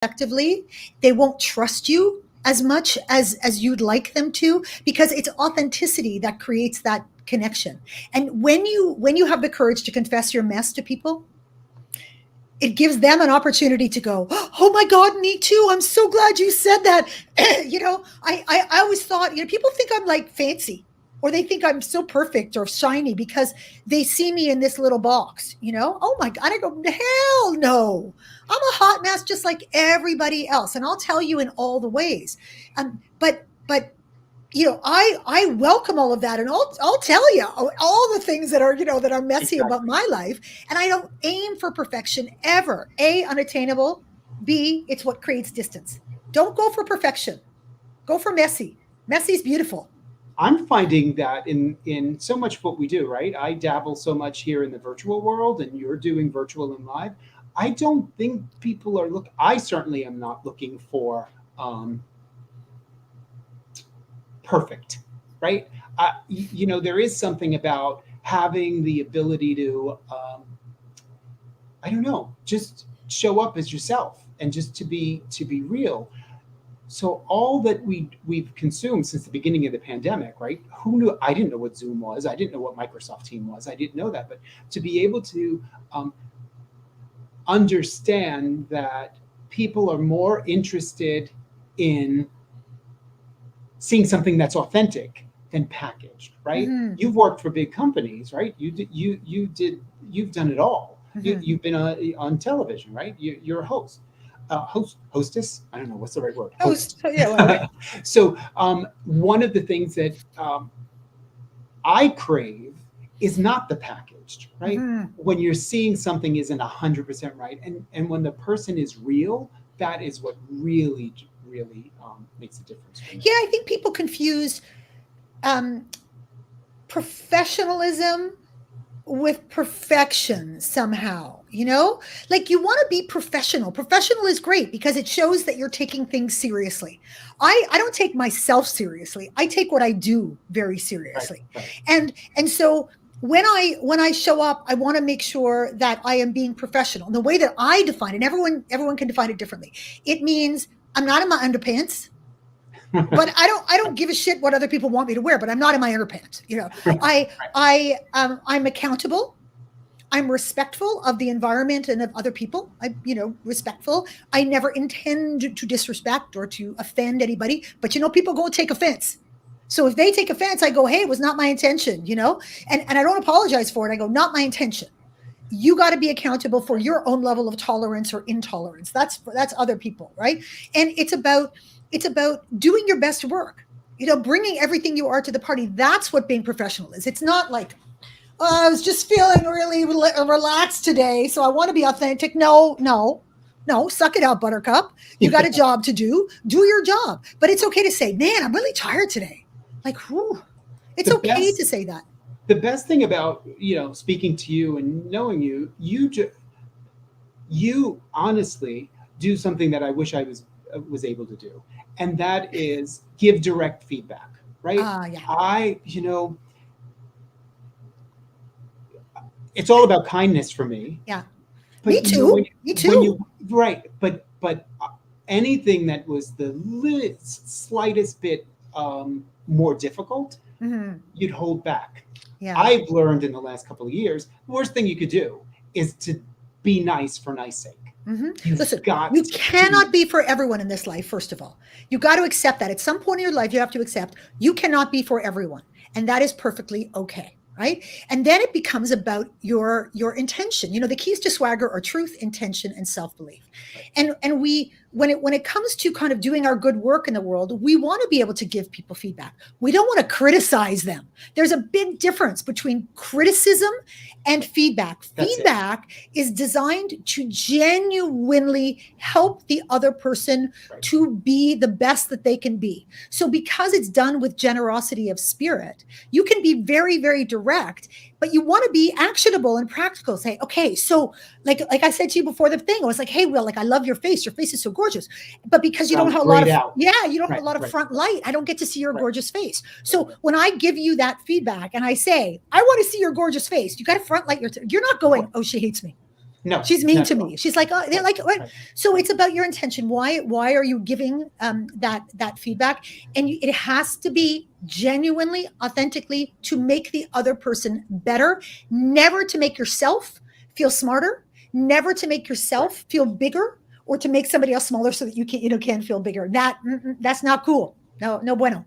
effectively, they won't trust you as much as you'd like them to, because it's authenticity that creates that connection. And when you have the courage to confess your mess to people, it gives them an opportunity to go, oh my God, me too. I'm so glad you said that. I always thought, people think I'm like fancy, or they think I'm so perfect or shiny because they see me in this little box, oh my God. I go, hell no. I'm a hot mess just like everybody else. And I'll tell you in all the ways. But I welcome all of that, and I'll tell you all the things that are that are messy about my life, and I don't aim for perfection ever. A, unattainable. B, it's what creates distance. Don't go for perfection. Go for messy. Messy is beautiful. I'm finding that in so much of what we do, right? I dabble so much here in the virtual world, and you're doing virtual and live. I don't think people are I certainly am not looking for perfect, right? There is something about having the ability to, I don't know, just show up as yourself and just to be real. So all that we've consumed since the beginning of the pandemic, right? Who knew? I didn't know what Zoom was. I didn't know what Microsoft Team was. I didn't know that. But to be able to understand that people are more interested in seeing something that's authentic than packaged, right? Mm-hmm. You've worked for big companies, right? You've done it all. Mm-hmm. You've been on television, right? You're a host. Hostess? I don't know what's the right word. Host. Yeah. Well, So one of the things that I crave is not the packaged, right? Mm-hmm. When you're seeing something isn't 100% right, and when the person is real, that is what really makes a difference. Yeah, I think people confuse professionalism with perfection somehow, like you want to be professional. Professional is great because it shows that you're taking things seriously. I don't take myself seriously. I take what I do very seriously. Right. And so when I show up, I want to make sure that I am being professional. And the way that I define it, everyone can define it differently. It means I'm not in my underpants. But I don't give a shit what other people want me to wear, but I'm not in my underpants. I'm accountable. I'm respectful of the environment and of other people. Respectful. I never intend to disrespect or to offend anybody, but people go and take offense. So if they take offense, I go, hey, it was not my intention, and I don't apologize for it. I go, not my intention. You got to be accountable for your own level of tolerance or intolerance. That's other people, right? And it's about doing your best work, bringing everything you are to the party. That's what being professional is. It's not like, oh, I was just feeling really relaxed today, so I want to be authentic. No, suck it out, buttercup. You got a job to do. Do your job. But it's okay to say, man, I'm really tired today. Like, whew. It's okay to say that. The best thing about, speaking to you and knowing you, you honestly do something that I wish I was able to do. And that is give direct feedback, right? Yeah. It's all about kindness for me. Yeah. But me too. Me too. Right. But anything that was the slightest bit more difficult, mm-hmm. you'd hold back. Yeah. I've learned in the last couple of years, the worst thing you could do is to be nice for nice sake. Mm-hmm. Listen, you cannot be for everyone in this life, first of all. You got to accept that. At some point in your life, you have to accept you cannot be for everyone. And that is perfectly okay. Right? And then it becomes about your intention. The keys to swagger are truth, intention, and self-belief. And we, when it comes to kind of doing our good work in the world, we want to be able to give people feedback. We don't want to criticize them. There's a big difference between criticism and feedback. Feedback is designed to genuinely help the other person to be the best that they can be. So because it's done with generosity of spirit, you can be very, very direct, but you want to be actionable and practical. Say, okay, so like I said to you before the thing, I was like, hey, Will, like I love your face. Your face is so gorgeous. But because you don't have a lot of have a lot of front light, I don't get to see your gorgeous face. So when I give you that feedback and I say, I want to see your gorgeous face, you got to front light you're not going, oh, she hates me. No, She's mean not to at all. me. She's like, oh, they're like, what? Right. So it's about your intention. Why are you giving that feedback? And it has to be genuinely, authentically to make the other person better, never to make yourself feel smarter, never to make Right. yourself feel bigger, or to make somebody else smaller so that you can feel bigger. That's not cool. No bueno.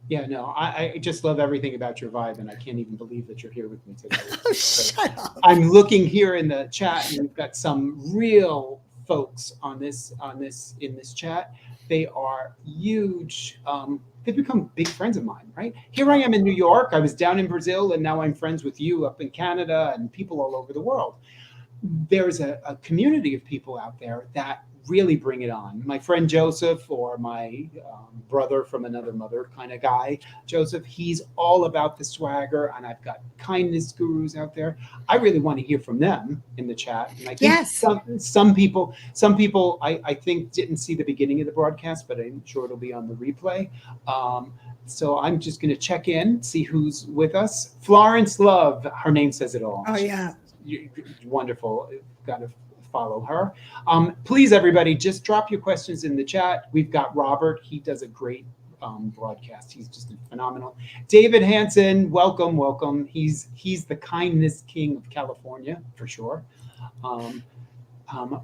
Yeah, no, I just love everything about your vibe, and I can't even believe that you're here with me today. It's Oh, just great. shut up. I'm looking here in the chat, and we've got some real folks in this chat. They are huge. They've become big friends of mine, right? Here I am in New York. I was down in Brazil, and now I'm friends with you up in Canada and people all over the world. There's a community of people out there that really bring it on. My friend Joseph, or my brother from another mother kind of guy, Joseph, he's all about the swagger, and I've got kindness gurus out there. I really want to hear from them in the chat. And I think Yes. some people I think didn't see the beginning of the broadcast, but I'm sure it'll be on the replay. So I'm just going to check in, see who's with us. Florence Love, her name says it all. Oh, yeah. Wonderful. Got to follow her. Please, everybody, just drop your questions in the chat. We've got Robert. He does a great broadcast. He's just phenomenal. David Hansen, welcome. He's the kindness king of California for sure.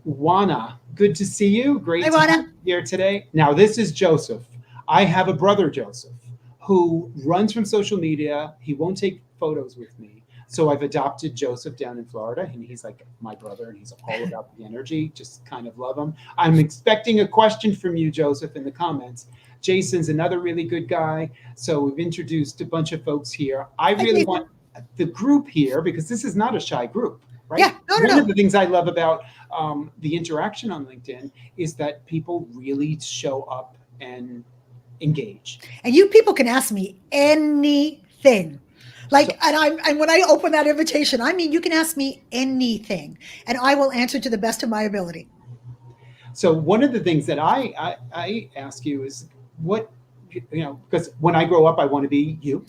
Juana, good to see you. Great Hi, to have Juana. you here today. Now, this is Joseph. I have a brother, Joseph, who runs from social media. He won't take photos with me. So I've adopted Joseph down in Florida, and he's like my brother, and he's all about the energy. Just kind of love him. I'm expecting a question from you, Joseph, in the comments. Jason's another really good guy. So we've introduced a bunch of folks here. I really want the group here, because this is not a shy group, right? Yeah, no. One of the things I love about the interaction on LinkedIn is that people really show up and engage. And you people can ask me anything. And when I open that invitation, I mean, you can ask me anything, and I will answer to the best of my ability. So one of the things that I ask you is what, because when I grow up, I want to be you,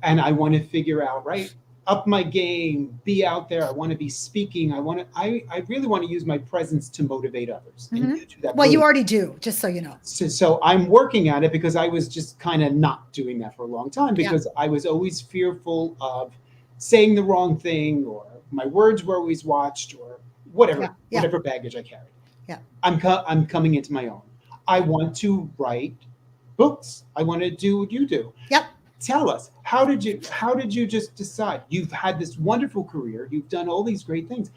and I want to figure out, right, up my game, be out there. I want to be speaking. I really want to use my presence to motivate others. Mm-hmm. And you do that. Well, you already do, just so you know. So I'm working at it, because I was just kind of not doing that for a long time, because I was always fearful of saying the wrong thing, or my words were always watched, or whatever baggage I carried. Yeah. I'm coming into my own. I want to write books. I want to do what you do. Yep. Tell us, how did you just decide? You've had this wonderful career. You've done all these great things.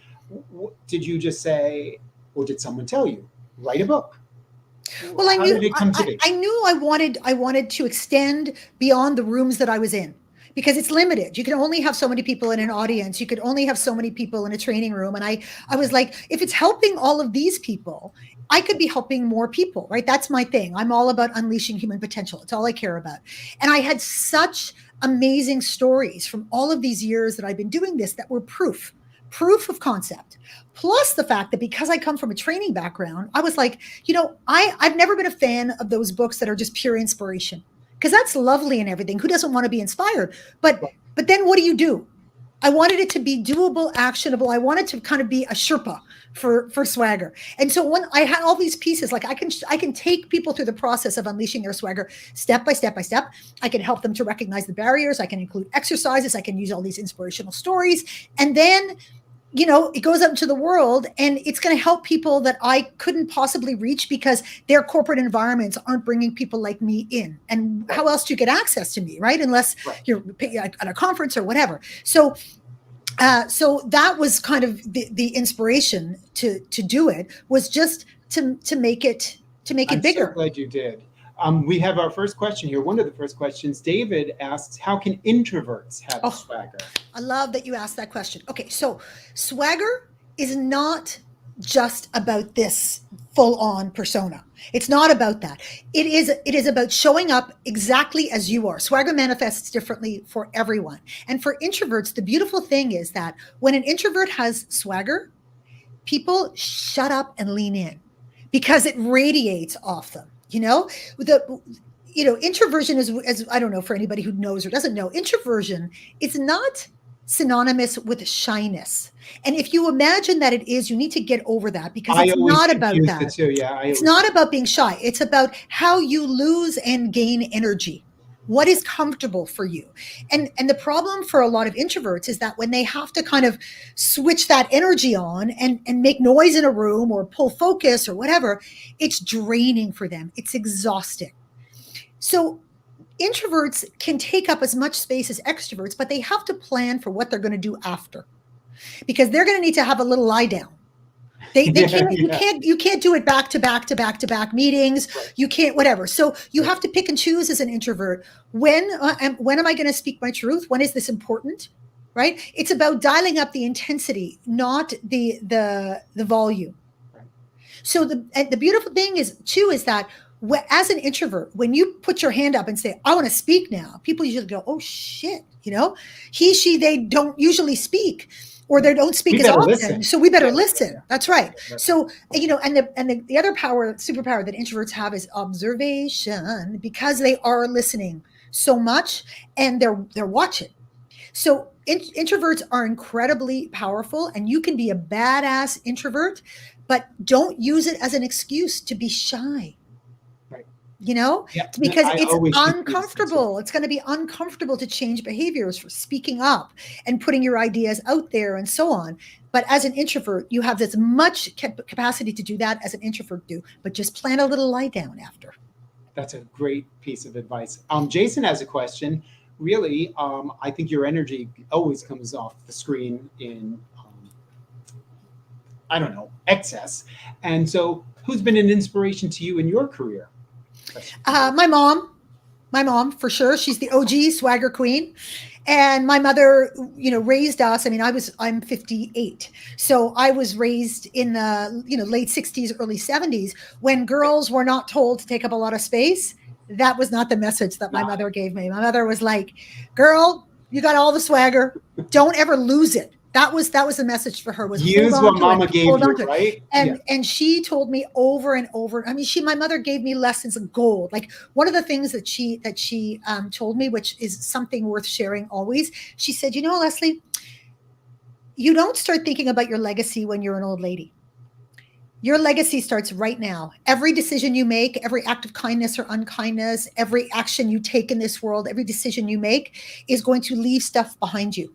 Did you just say, or did someone tell you, write a book? Well, I How knew did it come to be? I knew I wanted to extend beyond the rooms that I was in, because it's limited. You can only have so many people in an audience. You could only have so many people in a training room. And I was like, if it's helping all of these people, I could be helping more people, right? That's my thing. I'm all about unleashing human potential. It's all I care about. And I had such amazing stories from all of these years that I've been doing this that were proof of concept. Plus the fact that because I come from a training background, I was like, I've never been a fan of those books that are just pure inspiration, because that's lovely and everything. Who doesn't want to be inspired? But then what do? I wanted it to be doable, actionable. I wanted to kind of be a Sherpa for swagger. And so when I had all these pieces, like I can take people through the process of unleashing their swagger step by step by step. I can help them to recognize the barriers. I can include exercises. I can use all these inspirational stories. And then, it goes out into the world, and it's going to help people that I couldn't possibly reach because their corporate environments aren't bringing people like me in. And how else do you get access to me, right? Unless you're at a conference or whatever. So that was kind of the inspiration to do it, was just to make it bigger. I'm so glad you did. We have our first question here. One of the first questions, David asks, how can introverts have swagger? I love that you asked that question. Okay, so swagger is not just about this full-on persona. It's not about that. It is about showing up exactly as you are. Swagger manifests differently for everyone. And for introverts, the beautiful thing is that when an introvert has swagger, people shut up and lean in because it radiates off them. Introversion is, as I don't know, for anybody who knows or doesn't know, introversion is not synonymous with shyness. And if you imagine that it is, you need to get over that, because I it's always not about confuse that. the two. Yeah, It's not about being shy. It's about how you lose and gain energy. What is comfortable for you? And the problem for a lot of introverts is that when they have to kind of switch that energy on and make noise in a room or pull focus or whatever, it's draining for them. It's exhausting. So introverts can take up as much space as extroverts, but they have to plan for what they're going to do after, because they're going to need to have a little lie down. They can't, you can't do it back to back to back to back meetings. Right. You can't, whatever. So you have to pick and choose as an introvert. When am I going to speak my truth? When is this important? Right? It's about dialing up the intensity, not the volume. Right. So the beautiful thing is too, is that as an introvert, when you put your hand up and say, I want to speak now, people usually go, oh shit, he, she, they don't usually speak, or they don't speak as often. Listen. So we better listen. Yeah. That's right. So, and the other superpower that introverts have is observation, because they are listening so much and they're watching. So introverts are incredibly powerful, and you can be a badass introvert, but don't use it as an excuse to be shy. Right. Because it's uncomfortable. It's going to be uncomfortable to change behaviors, for speaking up and putting your ideas out there and so on. But as an introvert, you have as much capacity to do that as an introvert do, but just plan a little lie down after. That's a great piece of advice. Jason has a question. Really, I think your energy always comes off the screen in, excess. And so who's been an inspiration to you in your career? My mom, for sure. She's the OG swagger queen. And my mother, raised us. I mean, I'm 58. So I was raised in the, late 60s, early 70s, when girls were not told to take up a lot of space. That was not the message that my mother gave me. My mother was like, girl, you got all the swagger. Don't ever lose it. That was the message for her, was use what mama gave you, right? And she told me over and over. I mean, my mother gave me lessons of gold. Like, one of the things that she told me, which is something worth sharing always, she said, Leslie, you don't start thinking about your legacy when you're an old lady. Your legacy starts right now. Every decision you make, every act of kindness or unkindness, every action you take in this world, every decision you make is going to leave stuff behind you.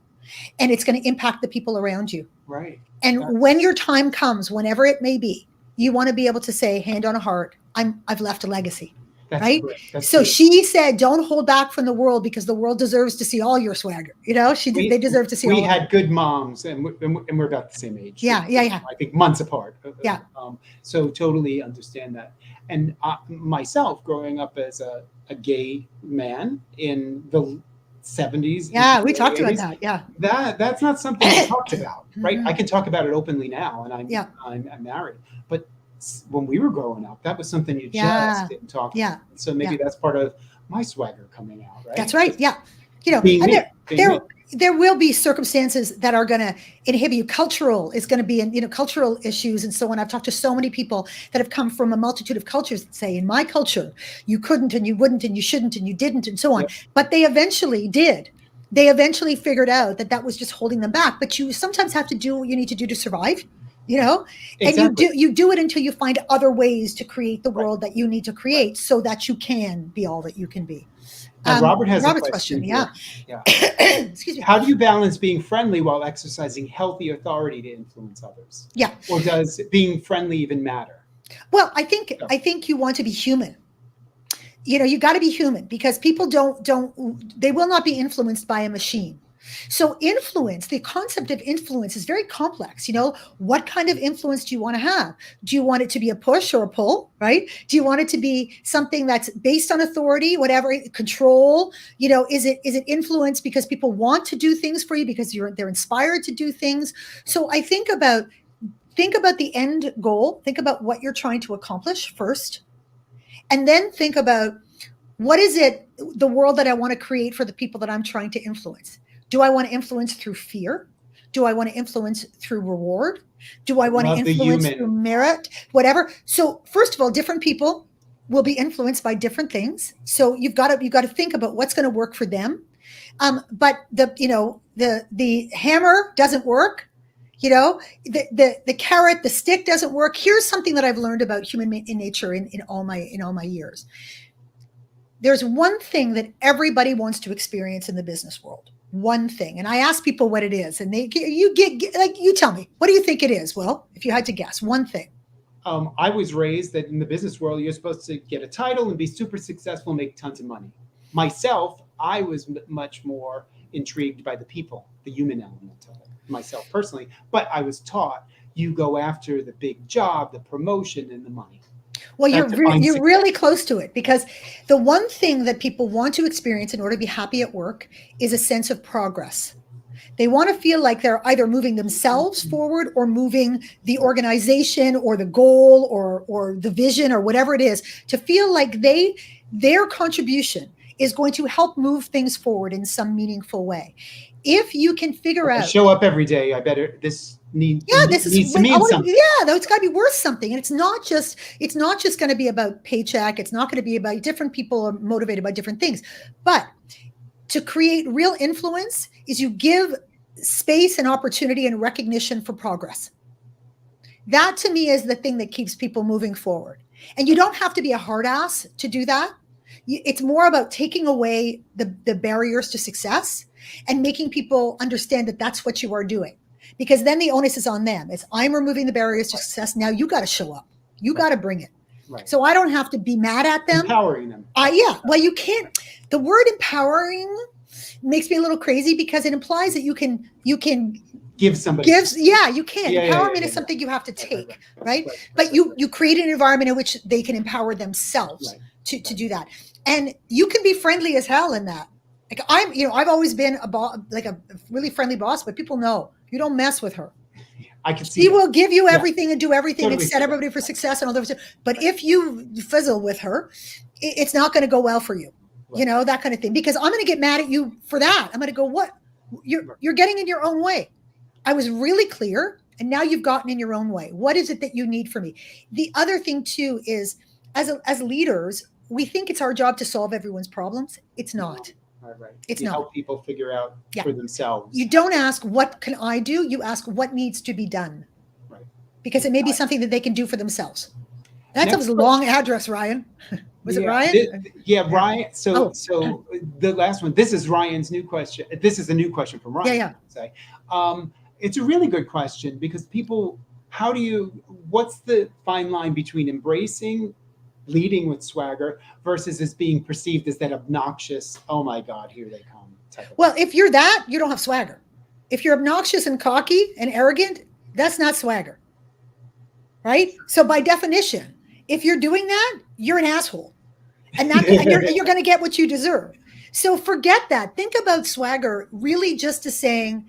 And it's going to impact the people around you. Right. And when your time comes, whenever it may be, you want to be able to say, hand on heart, I've left a legacy. Right? So she said, don't hold back from the world, because the world deserves to see all your swagger. They deserve to see all. We had good moms, and we're about the same age. Yeah. I think months apart. Yeah. So totally understand that. And myself, growing up as a gay man in the 70s. Yeah, we talked about that. Yeah. That's not something we talked about, right? I can talk about it openly now, and I'm married. But when we were growing up, that was something you just didn't talk about. So maybe that's part of my swagger coming out, right? That's right. Yeah. There will be circumstances that are going to inhibit you. Cultural is going to be in, cultural issues and so on. I've talked to so many people that have come from a multitude of cultures that say, in my culture, you couldn't and you wouldn't and you shouldn't and you didn't and so on. Yep. But they eventually did. They eventually figured out that was just holding them back. But you sometimes have to do what you need to do to survive, Exactly. And you do it until you find other ways to create the world that you need to create, so that you can be all that you can be. Robert has Robert's a question. Yeah. Excuse me. How do you balance being friendly while exercising healthy authority to influence others? Yeah. Or does being friendly even matter? Well, I think you want to be human. You got to be human, because people they will not be influenced by a machine. So influence, the concept of influence is very complex. What kind of influence do you want to have? Do you want it to be a push or a pull, right? Do you want it to be something that's based on authority, whatever, control? Is it influence because people want to do things for you, because they're inspired to do things? So I think about the end goal. Think about what you're trying to accomplish first. And then think about, what is it, the world that I want to create for the people that I'm trying to influence? Do I want to influence through fear? Do I want to influence through reward? Do I want to influence through merit? Whatever. So first of all, different people will be influenced by different things. So you've got to think about what's going to work for them. But the hammer doesn't work. The carrot, the stick doesn't work. Here's something that I've learned about human nature in all my years. There's one thing that everybody wants to experience in the business world. One thing. And I ask people what it is, and you tell me, what do you think it is? Well, if you had to guess, one thing. I was raised that in the business world, you're supposed to get a title and be super successful and make tons of money. Myself, I was much more intrigued by the people, the human element of it, myself personally. But I was taught you go after the big job, the promotion, and the money. Well, you're really close to it, because the one thing that people want to experience in order to be happy at work is a sense of progress. They want to feel like they're either moving themselves forward or moving the organization or the goal or the vision or whatever it is, to feel like their contribution is going to help move things forward in some meaningful way. If you can figure out, show up every day, I better this needs to mean something. Yeah, though it's got to be worth something, and it's not just going to be about paycheck. It's not going to be about different people are motivated by different things, but to create real influence is you give space and opportunity and recognition for progress. That to me is the thing that keeps people moving forward. And you don't have to be a hard ass to do that. It's more about taking away the barriers to success and making people understand that that's what you are doing. Because then the onus is on them. It's, I'm removing the barriers to success. Now you got to show up. You got to bring it. Right. So I don't have to be mad at them. Empowering them. Yeah. Well, you can't. The word empowering makes me a little crazy, because it implies that you can give somebody. Yeah, you can. Empowerment is something you have to take, right? But you create an environment in which they can empower themselves to do that. And you can be friendly as hell in that. Like I've always been a really friendly boss, but people know you don't mess with her. I can see. She will give you everything and do everything and set everybody for success and all those. But if you fizzle with her, it's not going to go well for you. Right. That kind of thing. Because I'm going to get mad at you for that. I'm going to go, what? You're getting in your own way. I was really clear, and now you've gotten in your own way. What is it that you need from me? The other thing too is, as leaders, we think it's our job to solve everyone's problems. It's not. Right. It's you not. help people figure out for themselves. You don't ask, what can I do? You ask, what needs to be done? Right. Because it may be something that they can do for themselves. That was a long address, Ryan. Was it Ryan? Ryan. So the last one, this is Ryan's new question. This is a new question from Ryan. Yeah. Say. It's a really good question, because people, what's the fine line between embracing leading with swagger versus as being perceived as that obnoxious, oh my God, here they come type of Well, if you're that, you don't have swagger. If you're obnoxious and cocky and arrogant, that's not swagger. Right? So by definition, if you're doing that, you're an asshole. And you're going to get what you deserve. So forget that. Think about swagger really just as saying,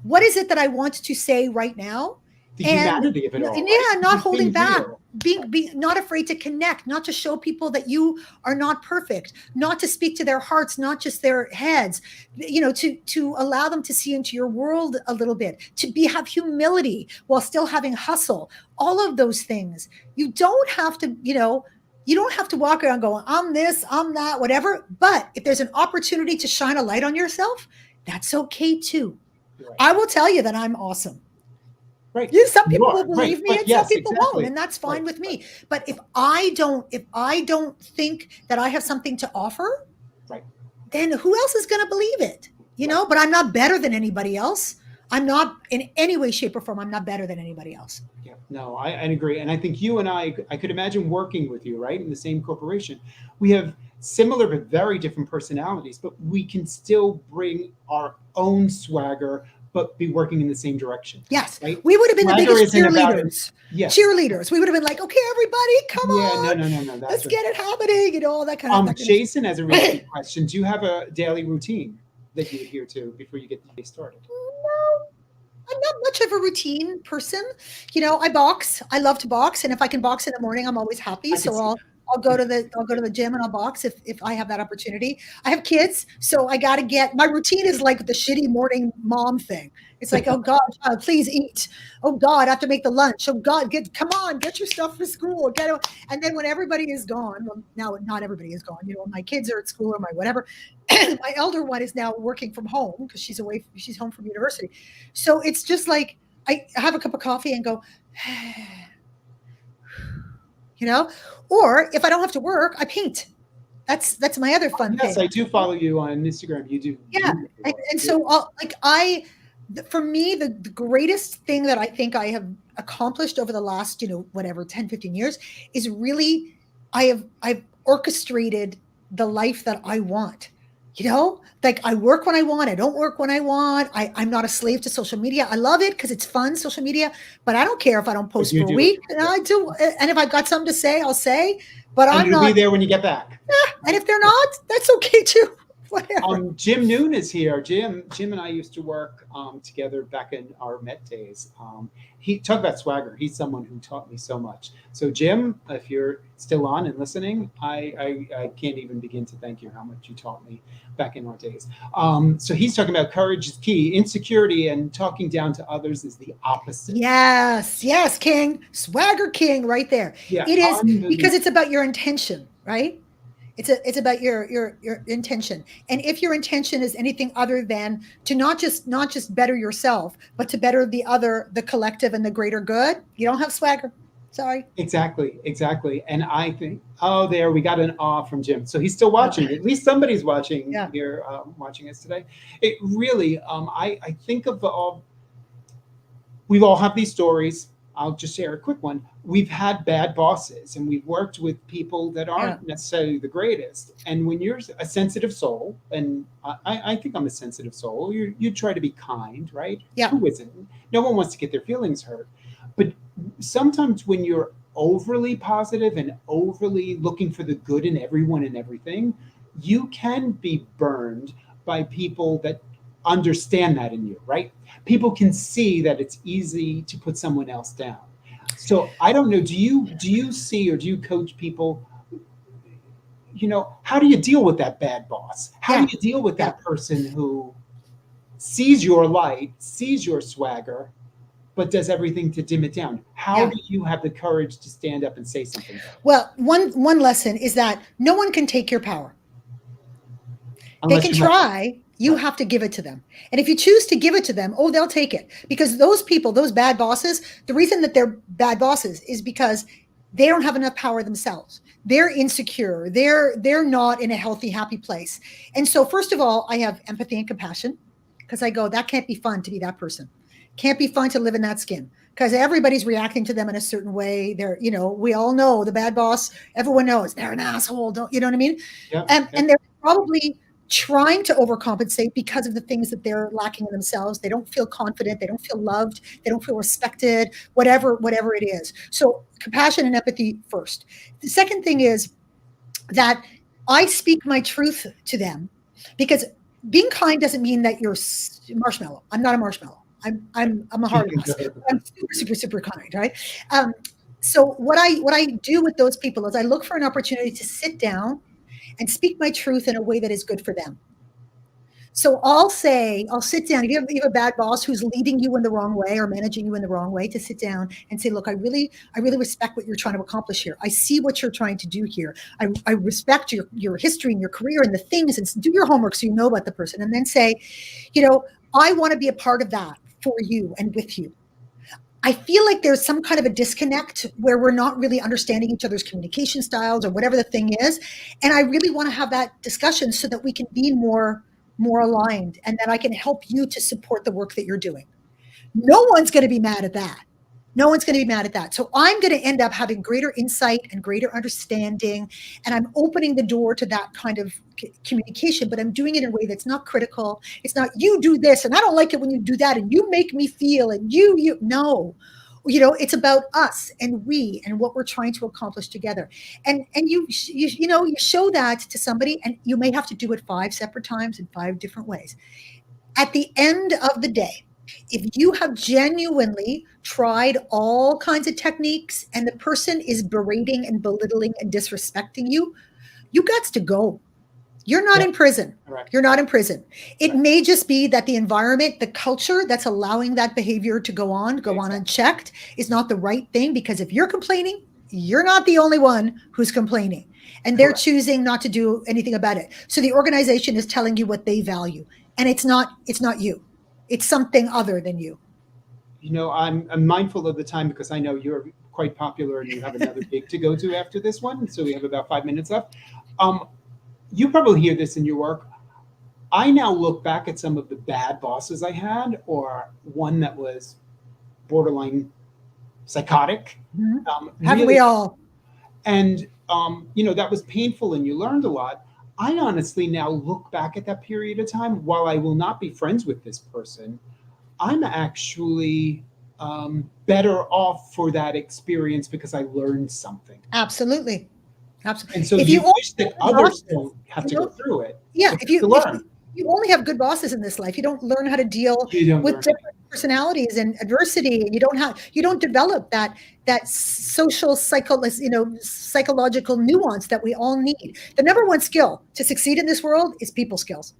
what is it that I want to say right now? The humanity of it all. Yeah, not holding back, being not afraid to connect, not to show people that you are not perfect, not to speak to their hearts, not just their heads, to allow them to see into your world a little bit, to have humility while still having hustle, all of those things. You don't have to, you don't have to walk around going, I'm this, I'm that, whatever. But if there's an opportunity to shine a light on yourself, that's okay too. Right. I will tell you that I'm awesome. Right. Some people will believe me, and some people won't, and that's fine with me. But if I don't think that I have something to offer, then who else is going to believe it? But I'm not better than anybody else. I'm not in any way, shape, or form. I'm not better than anybody else. Yeah, no, I agree. And I think you and I could imagine working with you, right, in the same corporation. We have similar but very different personalities, but we can still bring our own swagger, but be working in the same direction. Yes. Right? We would have been Swagger the biggest cheerleaders. Yes. Cheerleaders. We would have been like, okay, everybody, come on. No. Let's get it happening, all that kind of stuff. Jason has a really good question. Do you have a daily routine that you adhere to before you get the day started? No. I'm not much of a routine person. I box. I love to box. And if I can box in the morning, I'm always happy. So I'll go to the gym and I'll box if I have that opportunity. I have kids, so I got to get my routine is like the shitty morning mom thing. It's like, oh God, please eat. Oh God, I have to make the lunch. Oh God, come on, get your stuff for school. And then when everybody is gone, well, now not everybody is gone. My kids are at school or my whatever. My elder one is now working from home because she's home from university. So it's just like I have a cup of coffee and go, or if I don't have to work, I paint. That's my other fun thing. Yes, I do follow you on Instagram. You do. Yeah. And so for me, the greatest thing that I think I have accomplished over the last, 10, 15 years is really, I've orchestrated the life that I want. Like I work when I want, I don't work when I want. I'm not a slave to social media. I love it because it's fun, social media, but I don't care if I don't post for a week. And I do. And if I've got something to say, I'll say, but I'm not. You'll be there when you get back. Yeah, and if they're not, that's okay too. Whatever. Jim Noon is here. Jim and I used to work together back in our Met days. He talked about swagger. He's someone who taught me so much. So Jim, if you're still on and listening, I can't even begin to thank you how much you taught me back in our days. So he's talking about courage is key. Insecurity and talking down to others is the opposite. Yes, King. Swagger King right there. Yeah, it is because it's about your intention, right? It's about your intention. And if your intention is anything other than to not just better yourself, but to better the collective and the greater good, you don't have swagger. Sorry. Exactly. And I think, there we got an awe from Jim. So he's still watching. At least somebody's watching here, watching us today. It really, I think of we all have these stories. I'll just share a quick one. We've had bad bosses and we've worked with people that aren't necessarily the greatest. And when you're a sensitive soul, and I think I'm a sensitive soul, you try to be kind, right? Yeah. Who isn't? No one wants to get their feelings hurt. But sometimes when you're overly positive and overly looking for the good in everyone and everything, you can be burned by people that understand that in you, right? People can see that it's easy to put someone else down. So I don't know, do you see or do you coach people, how do you deal with that bad boss? How do you deal with that person who sees your light, sees your swagger, but does everything to dim it down? How do you have the courage to stand up and say something? Well, one lesson is that no one can take your power. Unless they can try. You have to give it to them. And if you choose to give it to them, they'll take it. Because those people, those bad bosses, the reason that they're bad bosses is because they don't have enough power themselves. They're insecure. They're not in a healthy, happy place. And so first of all, I have empathy and compassion because I go, that can't be fun to be that person. Can't be fun to live in that skin because everybody's reacting to them in a certain way. We all know the bad boss, everyone knows they're an asshole. You know what I mean? And they're probably trying to overcompensate because of the things that they're lacking in themselves. They don't feel confident. They don't feel loved. They don't feel respected, whatever it is. So compassion and empathy first. The second thing is that I speak my truth to them because being kind doesn't mean that you're marshmallow. I'm not a marshmallow. I'm a hard ass. I'm super kind, right? So what I do with those people is I look for an opportunity to sit down and speak my truth in a way that is good for them. So I'll sit down. If you have a bad boss who's leading you in the wrong way or managing you in the wrong way, to sit down and say, look, I really respect what you're trying to accomplish here. I see what you're trying to do here. I respect your history and your career and the things, and do your homework so you know about the person. And then say, I want to be a part of that for you and with you. I feel like there's some kind of a disconnect where we're not really understanding each other's communication styles or whatever the thing is. And I really want to have that discussion so that we can be more aligned and that I can help you to support the work that you're doing. No one's going to be mad at that. No one's going to be mad at that. So I'm going to end up having greater insight and greater understanding. And I'm opening the door to that kind of communication, but I'm doing it in a way that's not critical. It's not, you do this and I don't like it when you do that and you make me feel and no. It's about us and we and what we're trying to accomplish together. And you show that to somebody, and you may have to do it 5 separate times in 5 different ways. At the end of the day, If you have genuinely tried all kinds of techniques and the person is berating and belittling and disrespecting you, you got to go. You're not Yeah. in prison. Correct. You're not in prison. It Right. may just be that the environment, the culture that's allowing that behavior to go on Exactly. unchecked is not the right thing, because if you're complaining, you're not the only one who's complaining. And they're Correct. choosing not to do anything about it. So the organization is telling you what they value. And it's not you. It's something other than you. You know, I'm mindful of the time because I know you're quite popular and you have another gig to go to after this one. So we have about 5 minutes left. You probably hear this in your work. I now look back at some of the bad bosses I had, or one that was borderline psychotic. Haven't Really, we all? and you know, that was painful and you learned a lot. I honestly now look back at that period of time. While I will not be friends with this person, I'm actually better off for that experience because I learned something. Absolutely. And Absolutely. so If you you wish that only others bosses, don't have you to go don't, through it. yeah, But if you have you to if learn. you only have good bosses in this life, you don't learn how to deal You don't with learn different personalities and adversity. You don't develop that social psychological nuance that we all need. The number one skill to succeed in this world is people skills.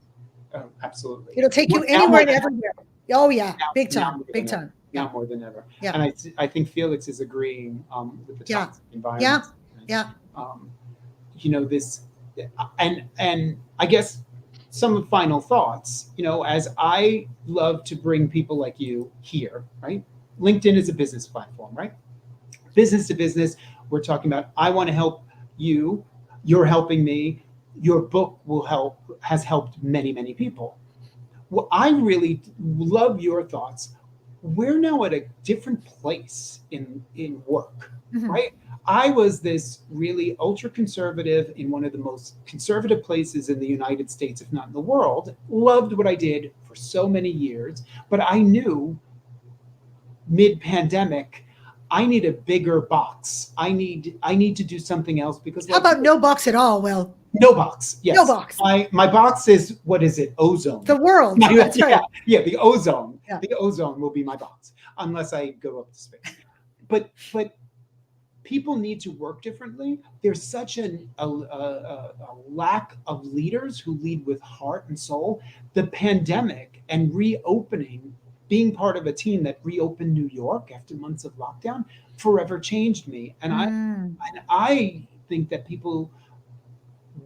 Absolutely. It'll take you Now anywhere more and than everywhere. Oh yeah, big now time, more big than ever. time. Yeah, Now more than ever. yeah, And I think Felix is agreeing with the yeah, toxic yeah, environment. yeah. Um, you know, this, and I guess some final thoughts. You know, as I love to bring people like you here, right? LinkedIn is a business platform, right? Business to business. We're talking about I want to help you. You're helping me. Your book has helped many people. Well, I really love your thoughts. We're now at a different place in work, Mhm. right? I was this really ultra conservative in one of the most conservative places in the United States, if not in the world. Loved what I did for so many years, but I knew mid pandemic I need a bigger box. I need to do something else because, How like, about no box at all? Well, no box. no Yes. box. My box is, what is it? Ozone. The world. That's Yeah, right. yeah, the ozone. Yeah. The ozone will be my box unless I go up to space. But people need to work differently. There's such a lack of leaders who lead with heart and soul. The pandemic and reopening, being part of a team that reopened New York after months of lockdown, forever changed me. Mm. And I think that people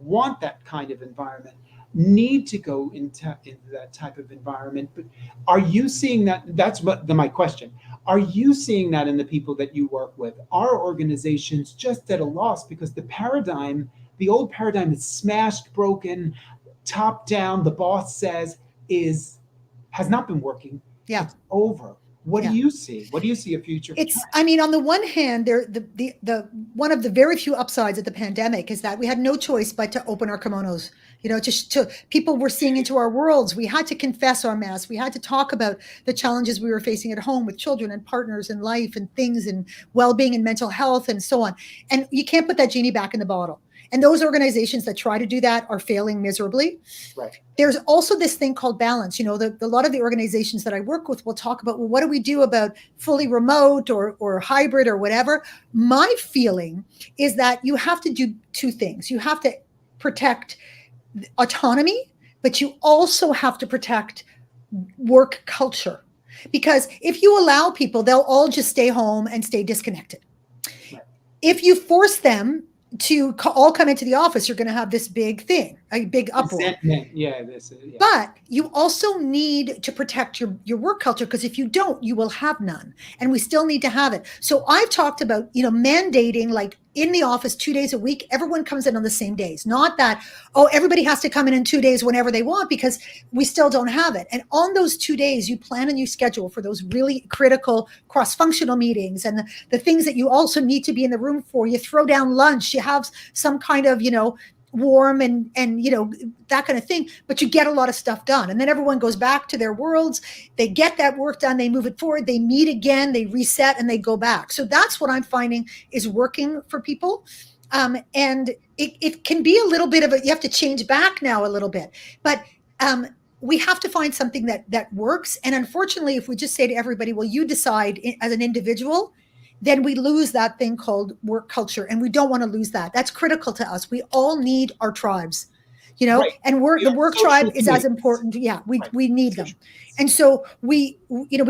want that kind of environment, need to go into that type of environment. But are you seeing that? That's my question. Are you seeing that in the people that you work with? Are organizations just at a loss because the old paradigm is smashed, broken, top down, the boss says, has not been working? Yeah. It's over. What Yeah. do you see? What do you see a future? I mean, on the one hand, the one of the very few upsides of the pandemic is that we had no choice but to open our kimonos. Just to people were seeing into our worlds. We had to confess our mess. We had to talk about the challenges we were facing at home with children and partners and life and things and well-being and mental health and so on. And you can't put that genie back in the bottle. And those organizations that try to do that are failing miserably. Right. There's also this thing called balance. A lot of the organizations that I work with will talk about, well, what do we do about fully remote or hybrid or whatever? My feeling is that you have to do two things. You have to protect autonomy, but you also have to protect work culture. Because if you allow people, they'll all just stay home and stay disconnected. Right. If you force them to all come into the office, you're going to have this big thing, a big uproar. Resentment. Yeah. But you also need to protect your work culture, because if you don't, you will have none. And we still need to have it. So I've talked about, mandating, like, in the office 2 days a week, everyone comes in on the same days. Not that, everybody has to come in 2 days whenever they want, because we still don't have it. And on those 2 days, you plan and you schedule for those really critical cross-functional meetings and the things that you also need to be in the room for. You throw down lunch, you have some kind of, warm and that kind of thing, but you get a lot of stuff done. And then everyone goes back to their worlds. They get that work done. They move it forward. They meet again, they reset, and they go back. So that's what I'm finding is working for people. And it can be a little bit of you have to change back now a little bit. But we have to find something that works. And unfortunately, if we just say to everybody, well, you decide as an individual, then we lose that thing called work culture. And we don't want to lose that. That's critical to us. We all need our tribes, Right. and the work tribe is as important. Yeah, we need them. And so we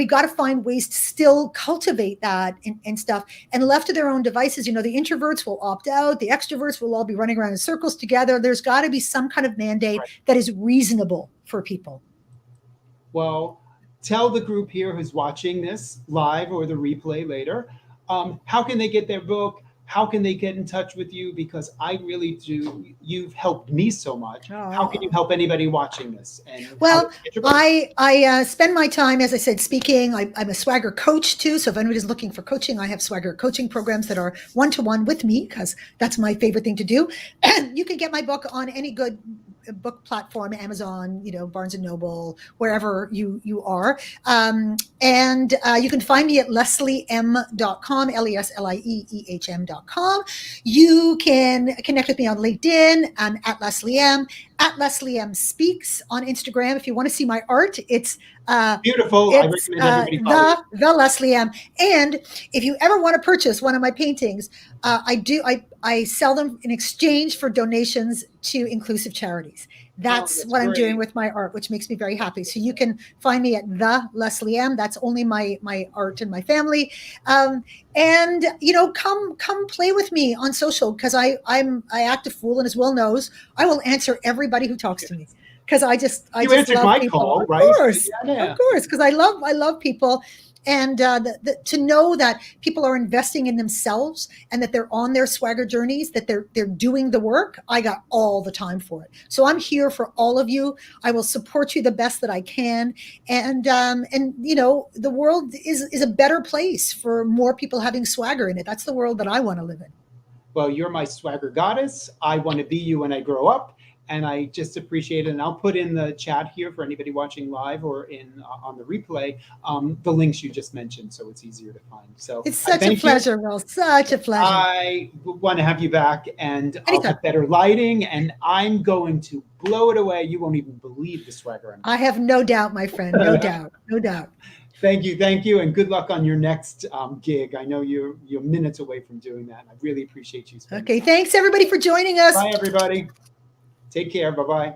got to find ways to still cultivate that and stuff. And left to their own devices, the introverts will opt out. The extroverts will all be running around in circles together. There's got to be some kind of mandate that is reasonable for people. Well, tell the group here who's watching this live or the replay later, how can they get their book? How can they get in touch with you? Because I really do. You've helped me so much. Oh. How can you help anybody watching this? Well, I spend my time, as I said, speaking. I'm a swagger coach too. So if anybody's looking for coaching, I have swagger coaching programs that are one-to-one with me, because that's my favorite thing to do. You can get my book on any good book platform, Amazon, Barnes and Noble, wherever you are. And you can find me at leslieem.com, LESLIEEHM.com. You can connect with me on LinkedIn. I'm at Leslie M, at Leslie M Speaks on Instagram. If you want to see my art, it's beautiful. It's, I recommend everybody the Leslie M. And if you ever want to purchase one of my paintings, I sell them in exchange for donations to inclusive charities. That's what I'm doing with my art, which makes me very happy. So you can find me at the Leslie M. That's only my art and my family. And come play with me on social, because I act a fool, and as Will knows, I will answer everybody who talks to me. Because I just answered love my people. call, right? Of course, because I love people. And to know that people are investing in themselves, and that they're on their swagger journeys, that they're doing the work, I got all the time for it. So I'm here for all of you. I will support you the best that I can. And the world is a better place for more people having swagger in it. That's the world that I want to live in. Well, you're my swagger goddess. I want to be you when I grow up. And I just appreciate it. And I'll put in the chat here for anybody watching live or on the replay, the links you just mentioned, so it's easier to find. So it's such a pleasure, Will. Such a pleasure. I want to have you back, and I'll have better lighting, and I'm going to blow it away. You won't even believe the swagger. I have no doubt, my friend. No doubt. No doubt. Thank you, and good luck on your next gig. I know you're minutes away from doing that. I really appreciate you. Okay, thanks everybody for joining us. Bye, everybody. Take care. Bye-bye.